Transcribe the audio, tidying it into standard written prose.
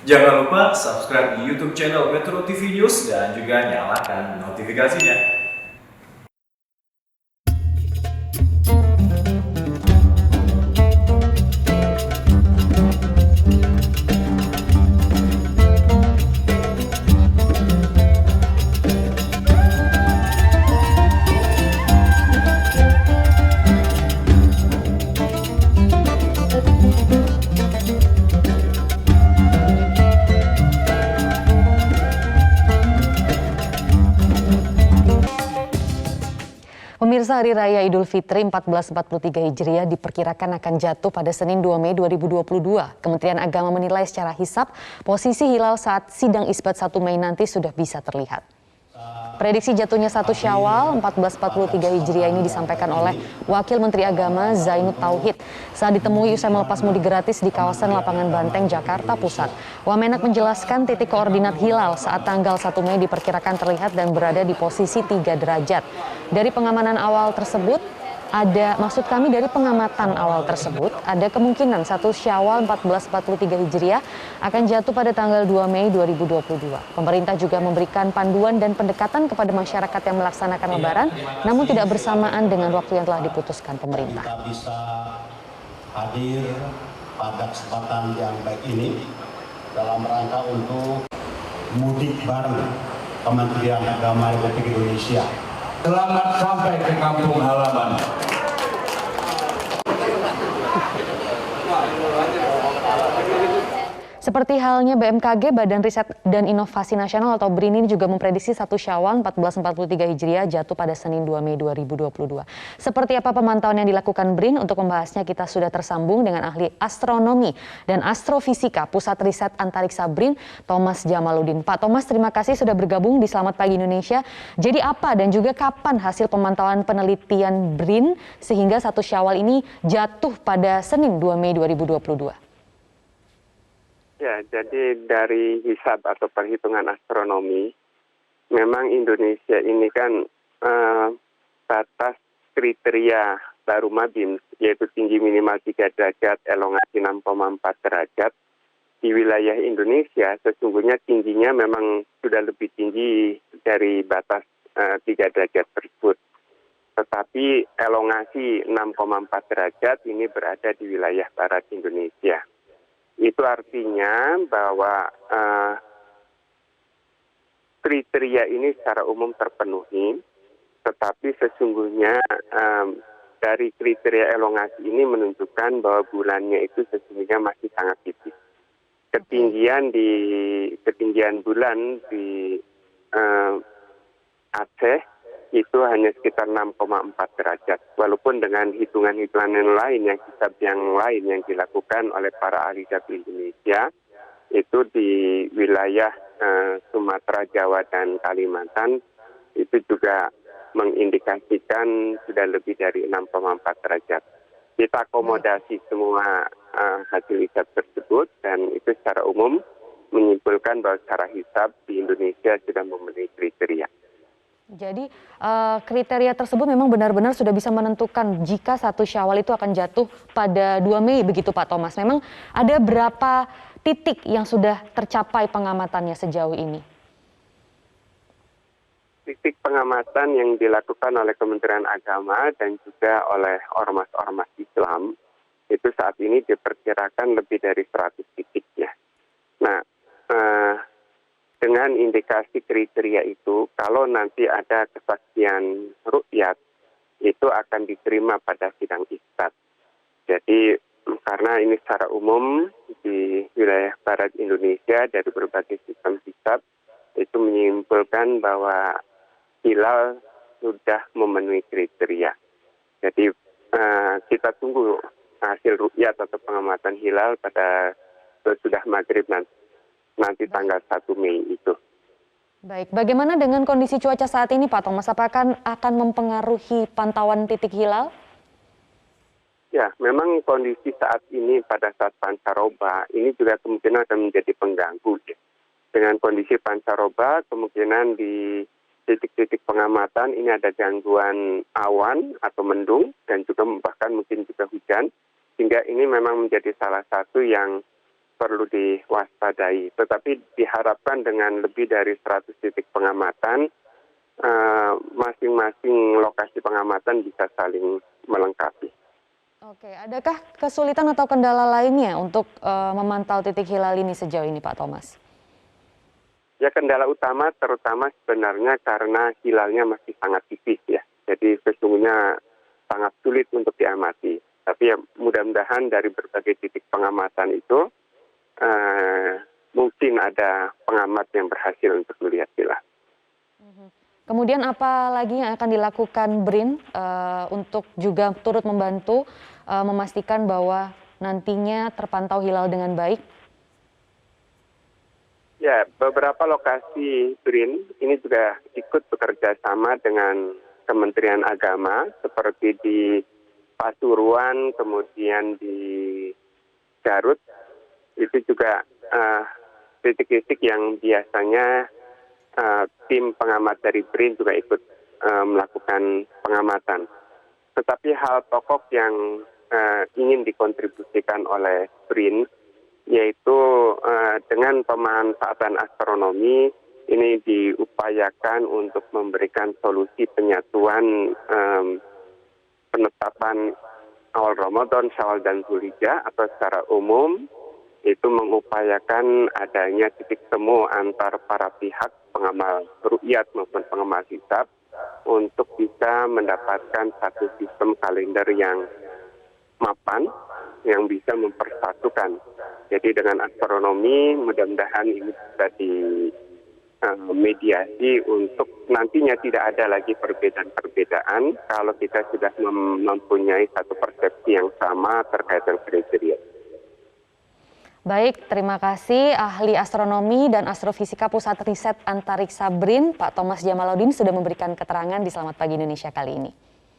Jangan lupa subscribe di YouTube channel Metro TV News dan juga nyalakan notifikasinya. Pemirsa, Hari Raya Idul Fitri 1443 Hijriah diperkirakan akan jatuh pada Senin 2 Mei 2022. Kementerian Agama menilai secara hisap posisi hilal saat sidang Isbat 1 Mei nanti sudah bisa terlihat. Prediksi jatuhnya 1 Syawal 1443 Hijriah ini disampaikan oleh Wakil Menteri Agama Zainud Tauhid saat ditemui usai melepas mudik gratis di kawasan Lapangan Banteng, Jakarta Pusat. Wamenak menjelaskan titik koordinat hilal saat tanggal 1 Mei diperkirakan terlihat dan berada di posisi 3 derajat. Dari pengamatan awal tersebut, ada kemungkinan 1 Syawal 1443 Hijriah akan jatuh pada tanggal 2 Mei 2022. Pemerintah juga memberikan panduan dan pendekatan kepada masyarakat yang melaksanakan Lebaran, namun tidak bersamaan dengan waktu yang telah diputuskan pemerintah. Kita bisa hadir pada kesempatan yang baik ini dalam rangka untuk mudik bareng Kementerian Agama Republik Indonesia. Selamat sampai ke kampung halaman. Seperti halnya BMKG, Badan Riset dan Inovasi Nasional atau BRIN ini juga memprediksi 1 Syawal 1443 Hijriah jatuh pada Senin 2 Mei 2022. Seperti apa pemantauan yang dilakukan BRIN? Untuk membahasnya kita sudah tersambung dengan ahli astronomi dan astrofisika Pusat Riset Antariksa BRIN, Thomas Jamaludin. Pak Thomas, terima kasih sudah bergabung di Selamat Pagi Indonesia. Jadi apa dan juga kapan hasil pemantauan penelitian BRIN sehingga 1 Syawal ini jatuh pada Senin 2 Mei 2022? Ya, jadi dari hisab atau perhitungan astronomi, memang Indonesia ini kan batas kriteria baru Mabim, yaitu tinggi minimal 3 derajat, elongasi 6,4 derajat. Di wilayah Indonesia sesungguhnya tingginya memang sudah lebih tinggi dari batas 3 derajat tersebut. Tetapi elongasi 6,4 derajat ini berada di wilayah barat Indonesia. Itu artinya bahwa kriteria ini secara umum terpenuhi, tetapi sesungguhnya dari kriteria elongasi ini menunjukkan bahwa bulannya itu sesungguhnya masih sangat tipis. Ketinggian bulan di Aceh itu hanya sekitar 6,4 derajat. Walaupun dengan hitungan-hitungan yang lain, yang lain yang dilakukan oleh para ahli hisab Indonesia, itu di wilayah Sumatera, Jawa, dan Kalimantan, itu juga mengindikasikan sudah lebih dari 6,4 derajat. Kita akomodasi semua hasil hisab tersebut, dan itu secara umum menyimpulkan bahwa secara hisab di Indonesia sudah memenuhi kriteria. Jadi kriteria tersebut memang benar-benar sudah bisa menentukan jika 1 Syawal itu akan jatuh pada 2 Mei begitu Pak Thomas. Memang ada berapa titik yang sudah tercapai pengamatannya sejauh ini? Titik pengamatan yang dilakukan oleh Kementerian Agama dan juga oleh ormas-ormas Islam itu saat ini diperkirakan lebih dari 100 titiknya. Nah, dengan indikasi kriteria itu, kalau nanti ada kesaksian ru'yat, itu akan diterima pada sidang isbat. Jadi, karena ini secara umum di wilayah barat Indonesia dari berbagai sistem hisab, itu menyimpulkan bahwa hilal sudah memenuhi kriteria. Jadi, kita tunggu hasil ru'yat atau pengamatan hilal pada sudah maghrib nanti tanggal 1 Mei itu. Baik, bagaimana dengan kondisi cuaca saat ini Pak Thomas? Apakah akan mempengaruhi pantauan titik hilal? Ya, memang kondisi saat ini pada saat pancaroba ini juga kemungkinan akan menjadi pengganggu. Ya. Dengan kondisi pancaroba, kemungkinan di titik-titik pengamatan ini ada gangguan awan atau mendung dan juga bahkan mungkin juga hujan. Sehingga ini memang menjadi salah satu yang perlu diwaspadai. Tetapi diharapkan dengan lebih dari 100 titik pengamatan, masing-masing lokasi pengamatan bisa saling melengkapi. Oke, adakah kesulitan atau kendala lainnya untuk memantau titik hilal ini sejauh ini, Pak Thomas? Ya, kendala utama terutama sebenarnya karena hilalnya masih sangat tipis ya. Jadi sesungguhnya sangat sulit untuk diamati. Tapi ya mudah-mudahan dari berbagai titik pengamatan itu mungkin ada pengamat yang berhasil untuk melihat hilal. Kemudian apa lagi yang akan dilakukan BRIN untuk juga turut membantu memastikan bahwa nantinya terpantau hilal dengan baik? Ya, beberapa lokasi BRIN ini juga ikut bekerja sama dengan Kementerian Agama seperti di Pasuruan, kemudian di Garut. Itu juga titik-titik yang biasanya tim pengamat dari BRIN juga ikut melakukan pengamatan. Tetapi hal pokok yang ingin dikontribusikan oleh BRIN yaitu dengan pemanfaatan astronomi ini diupayakan untuk memberikan solusi penyatuan penetapan awal Ramadan, Syawal dan Dzulhijjah atau secara umum itu mengupayakan adanya titik temu antar para pihak pengamal ru'yat maupun pengamal hisab untuk bisa mendapatkan satu sistem kalender yang mapan yang bisa mempersatukan. Jadi dengan astronomi mudah-mudahan ini bisa dimediasi untuk nantinya tidak ada lagi perbedaan-perbedaan kalau kita sudah mempunyai satu persepsi yang sama terkait dengan kriteria. Baik, terima kasih ahli astronomi dan astrofisika Pusat Riset Antariksa BRIN, Pak Thomas Jamaloudin sudah memberikan keterangan di Selamat Pagi Indonesia kali ini.